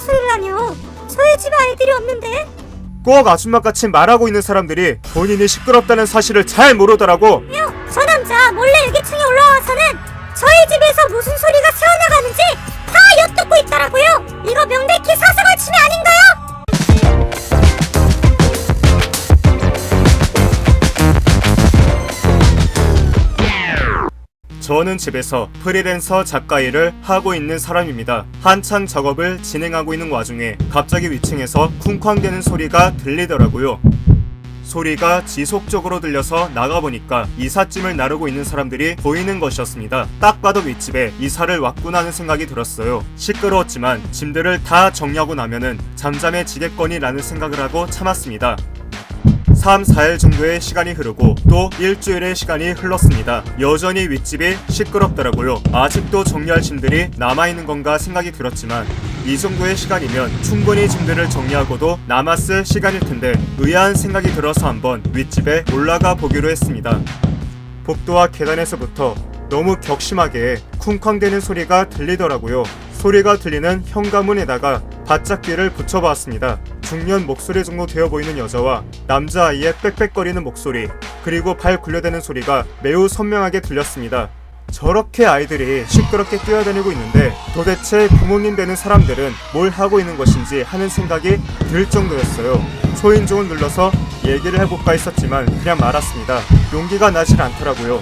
소리라뇨. 저희 집에 아이들이 없는데. 꼭 아줌마같이 말하고 있는 사람들이 본인이 시끄럽다는 사실을 잘 모르더라고. 저 남자 몰래 일기층에 올라와서는 저희 집에서 무슨 소리가 새어나가는지 다 엿듣고 있더라고요. 이거 명백히 사생활 침해 아닌가요? 저는 집에서 프리랜서 작가 일을 하고 있는 사람입니다. 한창 작업을 진행하고 있는 와중에 갑자기 위층에서 쿵쾅대는 소리가 들리더라고요. 소리가 지속적으로 들려서 나가보니까 이삿짐을 나르고 있는 사람들이 보이는 것이었습니다. 딱 봐도 윗집에 이사를 왔구나 하는 생각이 들었어요. 시끄러웠지만 짐들을 다 정리하고 나면은 잠잠해지겠거니라는 생각을 하고 참았습니다. 3, 4일 정도의 시간이 흐르고 또 일주일의 시간이 흘렀습니다. 여전히 윗집이 시끄럽더라고요. 아직도 정리할 짐들이 남아있는 건가 생각이 들었지만 이 정도의 시간이면 충분히 짐들을 정리하고도 남았을 시간일 텐데 의아한 생각이 들어서 한번 윗집에 올라가 보기로 했습니다. 복도와 계단에서부터 너무 격심하게 쿵쾅대는 소리가 들리더라고요. 소리가 들리는 현관문에다가 바짝 귀를 붙여보았습니다. 중년 목소리 정도 되어 보이는 여자와 남자아이의 빽빽거리는 목소리, 그리고 발 굴려대는 소리가 매우 선명하게 들렸습니다. 저렇게 아이들이 시끄럽게 뛰어다니고 있는데 도대체 부모님 되는 사람들은 뭘 하고 있는 것인지 하는 생각이 들 정도였어요. 초인종을 눌러서 얘기를 해볼까 했었지만 그냥 말았습니다. 용기가 나질 않더라고요.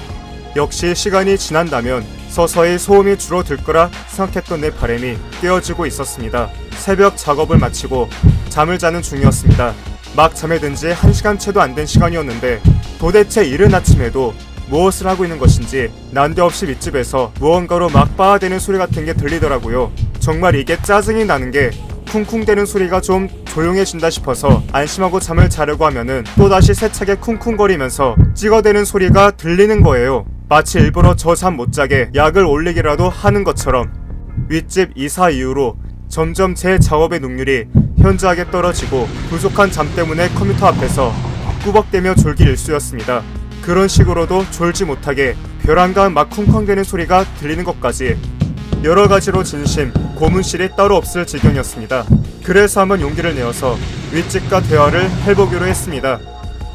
역시 시간이 지난다면 서서히 소음이 줄어들 거라 생각했던 내 바람이 깨어지고 있었습니다. 새벽 작업을 마치고 잠을 자는 중이었습니다. 막 잠에 든 지 1시간 채도 안 된 시간이었는데 도대체 이른 아침에도 무엇을 하고 있는 것인지 난데없이 윗집에서 무언가로 막 빠아대는 소리 같은 게 들리더라고요. 정말 이게 짜증이 나는 게 쿵쿵대는 소리가 좀 조용해진다 싶어서 안심하고 잠을 자려고 하면은 또다시 세차게 쿵쿵거리면서 찍어대는 소리가 들리는 거예요. 마치 일부러 저 잠 못 자게 약을 올리기라도 하는 것처럼. 윗집 이사 이후로 점점 제 작업의 능률이 현저하게 떨어지고 부족한 잠 때문에 컴퓨터 앞에서 꾸벅대며 졸기 일쑤였습니다. 그런 식으로도 졸지 못하게 벼랑간 막 쿵쾅대는 소리가 들리는 것까지 여러 가지로 진심, 고문실이 따로 없을 지경이었습니다. 그래서 한번 용기를 내어서 윗집과 대화를 해보기로 했습니다.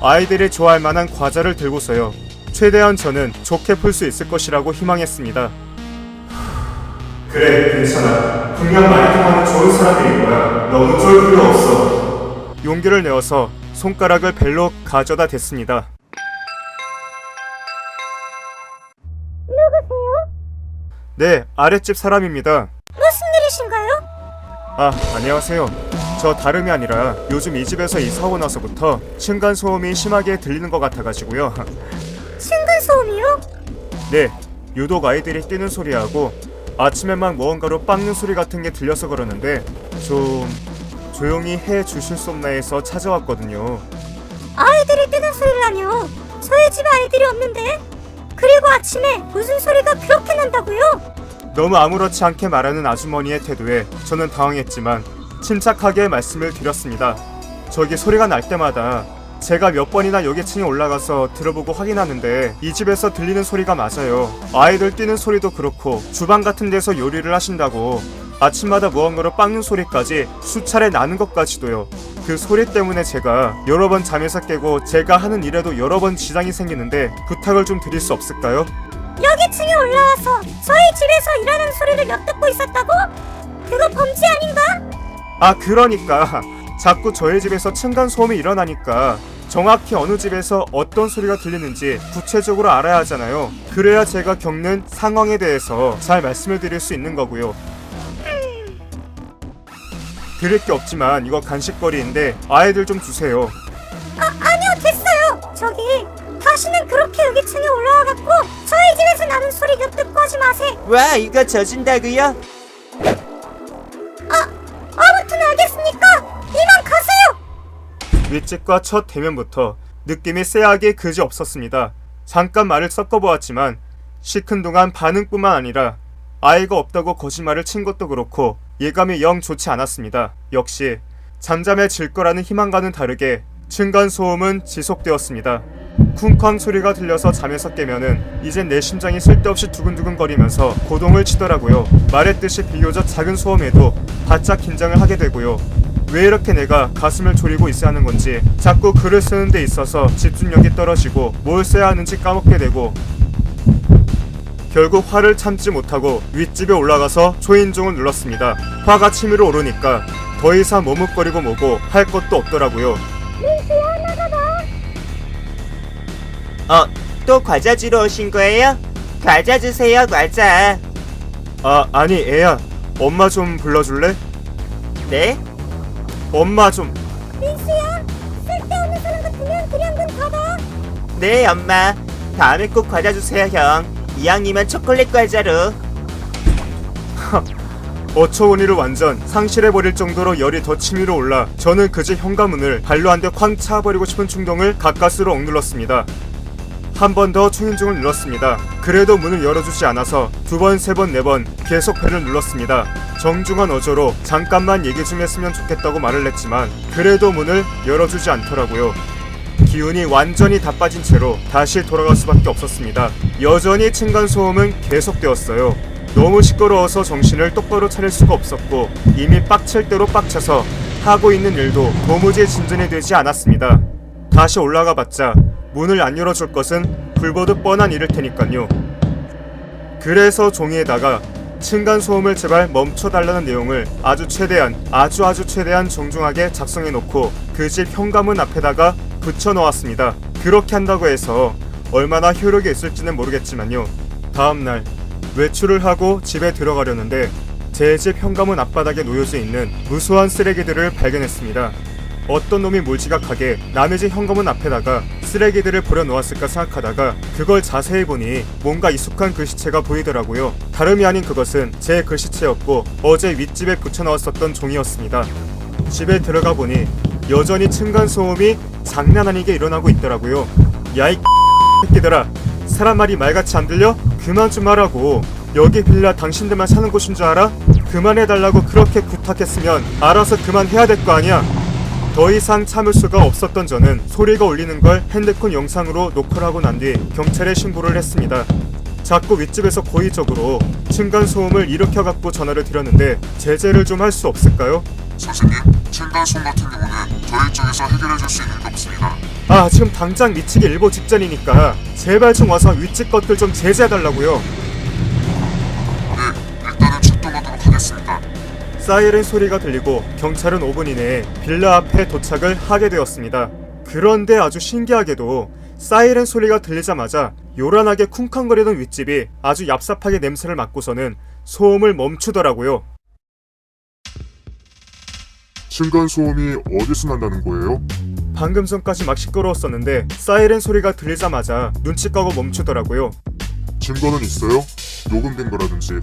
아이들이 좋아할 만한 과자를 들고서요. 최대한 저는 좋게 풀 수 있을 것이라고 희망했습니다. 그래, 괜찮아. 분명 많이 통하는 좋은 사람들일 거야. 너무 쫄 필요 없어. 용기를 내어서 손가락을 벨로 가져다 댔습니다. 누구세요? 네, 아랫집 사람입니다. 무슨 일이신가요? 아, 안녕하세요. 저 다름이 아니라 요즘 이 집에서 이사하고 나서부터 층간소음이 심하게 들리는 것 같아가지고요. 층간소음이요? 네, 유독 아이들이 뛰는 소리하고 아침에만 무언가로 빻는 소리 같은 게 들려서 그러는데 좀 조용히 해주실 수 없나 해서 찾아왔거든요. 아이들이 뛰는 소리라뇨. 저희 집에 아이들이 없는데. 그리고 아침에 무슨 소리가 그렇게 난다고요? 너무 아무렇지 않게 말하는 아주머니의 태도에 저는 당황했지만 침착하게 말씀을 드렸습니다. 저기 소리가 날 때마다 제가 몇 번이나 여기 층에 올라가서 들어보고 확인하는데 이 집에서 들리는 소리가 맞아요. 아이들 뛰는 소리도 그렇고 주방 같은 데서 요리를 하신다고 아침마다 무언가로 빻는 소리까지 수차례 나는 것까지도요. 그 소리 때문에 제가 여러 번 잠에서 깨고 제가 하는 일에도 여러 번 지장이 생기는데 부탁을 좀 드릴 수 없을까요? 여기 층에 올라와서 저희 집에서 일하는 소리를 엿듣고 있었다고? 그거 범죄 아닌가? 아, 그러니까 자꾸 저희 집에서 층간소음이 일어나니까 정확히 어느 집에서 어떤 소리가 들리는지 구체적으로 알아야 하잖아요. 그래야 제가 겪는 상황에 대해서 잘 말씀을 드릴 수 있는 거고요. 드릴 게 없지만 이거 간식거리인데 아이들 좀 주세요. 아니요, 됐어요. 저기 다시는 그렇게 여기 층에 올라와갖고 저희 집에서 나는 소리 엿듣고 하지 마세요. 와, 이거 져준다고요? 아무튼 알겠으니까 이만 가세요. 윗집과 첫 대면부터 느낌이 쎄하게 그지 없었습니다. 잠깐 말을 섞어보았지만 시큰둥한 반응뿐만 아니라 아이가 없다고 거짓말을 친 것도 그렇고 예감이 영 좋지 않았습니다. 역시 잠잠해질 거라는 희망과는 다르게 층간소음은 지속되었습니다. 쿵쾅 소리가 들려서 잠에서 깨면은 이젠 내 심장이 쓸데없이 두근두근거리면서 고동을 치더라고요. 말했듯이 비교적 작은 소음에도 바짝 긴장을 하게 되고요. 왜 이렇게 내가 가슴을 졸이고 있어야 하는 건지, 자꾸 글을 쓰는 데 있어서 집중력이 떨어지고 뭘 써야 하는지 까먹게 되고, 결국 화를 참지 못하고 윗집에 올라가서 초인종을 눌렀습니다. 화가 치밀어 오르니까 더 이상 머뭇거리고 뭐고 할 것도 없더라고요. 또 과자 주러 오신 거예요? 과자 주세요, 과자. 아니 애야, 엄마 좀 불러줄래? 네? 엄마 좀. 민수야, 쓸데없는 사람 같으면 그냥 문 닫아. 네, 엄마. 다음에 꼭 과자 주세요, 형. 이왕이면 초콜릿 과자로. 어처구니를 완전 상실해버릴 정도로 열이 더 치밀어 올라 저는 그제 현관문을 발로 한 대 쾅 차버리고 싶은 충동을 가까스로 억눌렀습니다. 한 번 더 초인종을 눌렀습니다. 그래도 문을 열어주지 않아서 두 번, 세 번, 네 번 계속 벨을 눌렀습니다. 정중한 어조로 잠깐만 얘기 좀 했으면 좋겠다고 말을 했지만 그래도 문을 열어주지 않더라고요. 기운이 완전히 다 빠진 채로 다시 돌아갈 수밖에 없었습니다. 여전히 층간소음은 계속되었어요. 너무 시끄러워서 정신을 똑바로 차릴 수가 없었고 이미 빡칠 대로 빡쳐서 하고 있는 일도 도무지 진전이 되지 않았습니다. 다시 올라가 봤자 문을 안 열어줄 것은 불보듯 뻔한 일일 테니까요. 그래서 종이에다가 층간소음을 제발 멈춰달라는 내용을 아주 최대한 정중하게 작성해놓고 그 집 현관문 앞에다가 붙여놓았습니다. 그렇게 한다고 해서 얼마나 효력이 있을지는 모르겠지만요. 다음날 외출을 하고 집에 들어가려는데 제 집 현관문 앞바닥에 놓여져 있는 무수한 쓰레기들을 발견했습니다. 어떤 놈이 몰지각하게 남의 집 현관문 앞에다가 쓰레기들을 버려놓았을까 생각하다가 그걸 자세히 보니 뭔가 익숙한 글씨체가 보이더라고요. 다름이 아닌 그것은 제 글씨체였고 어제 윗집에 붙여놓았었던 종이었습니다. 집에 들어가 보니 여전히 층간소음이 장난 아니게 일어나고 있더라고요. 야이 새끼들아, 사람 말이 말같이 안 들려? 그만 좀 하라고. 여기 빌라 당신들만 사는 곳인 줄 알아? 그만해달라고 그렇게 부탁했으면 알아서 그만해야 될 거 아니야. 더 이상 참을 수가 없었던 저는 소리가 울리는 걸 핸드폰 영상으로 녹화를 하고 난 뒤 경찰에 신고를 했습니다. 자꾸 윗집에서 고의적으로 층간소음을 일으켜갖고 전화를 드렸는데 제재를 좀 할 수 없을까요? 선생님, 층간소음 같은 경우는 저희 쪽에서 해결해줄 수 있는 게 없습니다. 지금 당장 미치기 일보 직전이니까 제발 좀 와서 윗집 것들 좀 제재해달라고요. 네, 일단은 출동하도록 하겠습니다. 사이렌 소리가 들리고 경찰은 5분 이내에 빌라 앞에 도착을 하게 되었습니다. 그런데 아주 신기하게도 사이렌 소리가 들리자마자 요란하게 쿵쾅거리던 윗집이 아주 얍삽하게 냄새를 맡고서는 소음을 멈추더라고요. 층간소음이 어디서 난다는 거예요? 방금 전까지 막 시끄러웠었는데 사이렌 소리가 들리자마자 눈치 까고 멈추더라고요. 증거는 있어요? 녹음된 거라든지.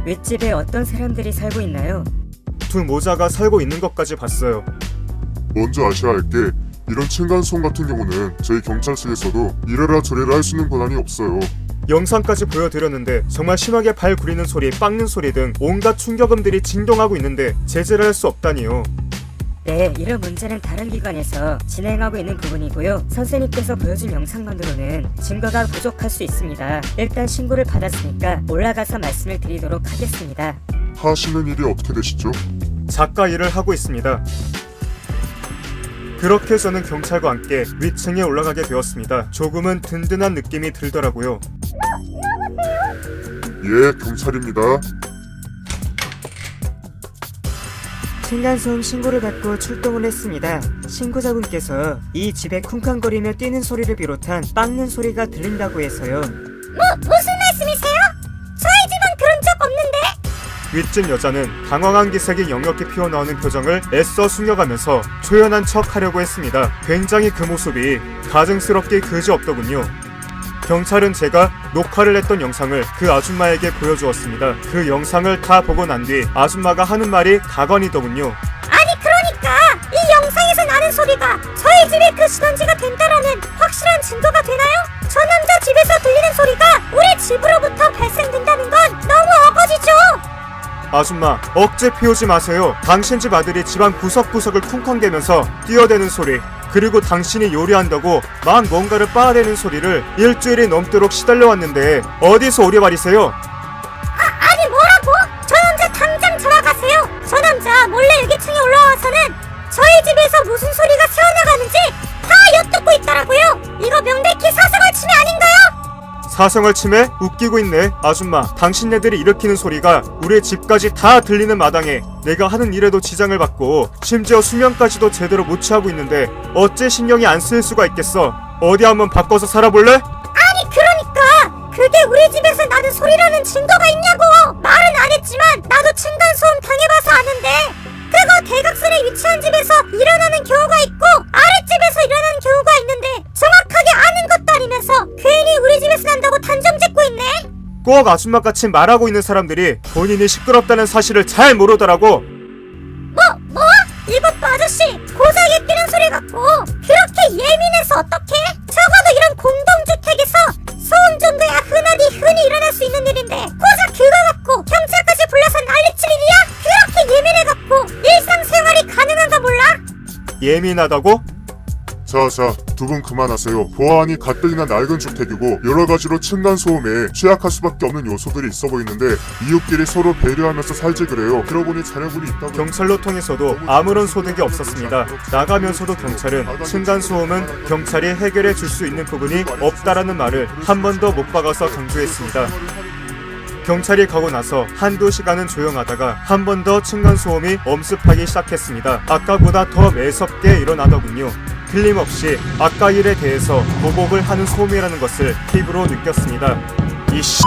윗집에 어떤 사람들이 살고 있나요? 두 모자가 살고 있는 것까지 봤어요. 먼저 아셔야 할 게 이런 층간소음 같은 경우는 저희 경찰서에서도 이래라 저래라 할 수 있는 권한이 없어요. 영상까지 보여드렸는데 정말 심하게 발 구리는 소리, 빡는 소리 등 온갖 충격음들이 진동하고 있는데 제재를 할 수 없다니요. 네, 이런 문제는 다른 기관에서 진행하고 있는 부분이고요. 선생님께서 보여준 영상만으로는 증거가 부족할 수 있습니다. 일단 신고를 받았으니까 올라가서 말씀을 드리도록 하겠습니다. 하시는 일이 어떻게 되시죠? 작가 일을 하고 있습니다. 그렇게 저는 경찰과 함께 위층에 올라가게 되었습니다. 조금은 든든한 느낌이 들더라고요. 예, 경찰입니다. 층간소음 신고를 받고 출동을 했습니다. 신고자분께서 이 집에 쿵쾅거리며 뛰는 소리를 비롯한 빡는 소리가 들린다고 해서요. 무슨 말씀이세요? 저희 집은 그런 적 없는데. 윗집 여자는 당황한 기색이 역력히 피어나오는 표정을 애써 숨겨가면서 초연한 척 하려고 했습니다. 굉장히 그 모습이 가증스럽게 그지없더군요. 경찰은 제가 녹화를 했던 영상을 그 아줌마에게 보여주었습니다. 그 영상을 다 보고 난 뒤 아줌마가 하는 말이 가관이더군요. 아니 그러니까 이 영상에서 나는 소리가 저희 집이 그 신원지가 된다라는 확실한 증거가 되나요? 저 남자 집에서 들리는 소리가 우리 집으로부터 발생된다는 건 너무 어거지죠. 아줌마, 억제 피우지 마세요. 당신 집 아들이 집안 구석구석을 쿵쾅대면서 뛰어대는 소리, 그리고 당신이 요리한다고 막 뭔가를 빻아대는 소리를 일주일이 넘도록 시달려왔는데 어디서 오리발이세요? 아니 뭐라고? 저 남자 당장 전화가세요. 저 남자 몰래 일기층에 올라와서는 저희 집에서 무슨 소리가 새어나가는지 다 엿듣고 있더라고요. 이거 명백히 사생활 침해 아닌가요? 사생활 침해? 웃기고 있네. 아줌마, 당신네들이 일으키는 소리가 우리 집까지 다 들리는 마당에 내가 하는 일에도 지장을 받고 심지어 수면까지도 제대로 못 취하고 있는데 어째 신경이 안 쓰일 수가 있겠어. 어디 한번 바꿔서 살아볼래? 아니 그러니까 그게 우리 집에서 나는 소리라는 증거가 있냐고. 말은 안 했지만 나도 층간소음 당해봐서 아는데 그거 대각선에 위치한 집에서 일어나는 경우가 있고 아랫집에서 일어나는 경우가 있는데 정확하게 아는 것도 아니면서 괜히 우리 집에서 난다고 단정 짓고 있네. 꼭 아줌마같이 말하고 있는 사람들이 본인이 시끄럽다는 사실을 잘 모르더라고. 뭐? 이것도 아저씨 고작에 뛰는 소리 같고 그렇게 예민해서 어떡해? 적어도 이런 공동주택에서 소음 정도야 흔히 일어날 수 있는 일인데 고작 그거 갖고 경찰까지 불러서 난리칠 일이야? 그렇게 예민해갖고 일상생활이 가능한가 몰라? 예민하다고? 자, 두 분 그만하세요. 보아하니 가뜩이나 낡은 주택이고 여러 가지로 층간소음에 취약할 수밖에 없는 요소들이 있어 보이는데 이웃끼리 서로 배려하면서 살지 그래요. 들어보니 자녀분이 있다고. 경찰로 통해서도 아무런 소득이 없었습니다. 나가면서도 경찰은 층간소음은 경찰이 해결해 줄 수 있는 부분이 없다라는 말을 한 번 더 못 박아서 강조했습니다. 경찰이 가고 나서 한두 시간은 조용하다가 한 번 더 층간소음이 엄습하기 시작했습니다. 아까보다 더 매섭게 일어나더군요. 틀림없이 아까 일에 대해서 보복을 하는 소음이라는 것을 피부로 느꼈습니다. 이씨,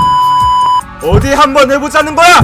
어디 한번 해보자는 거야!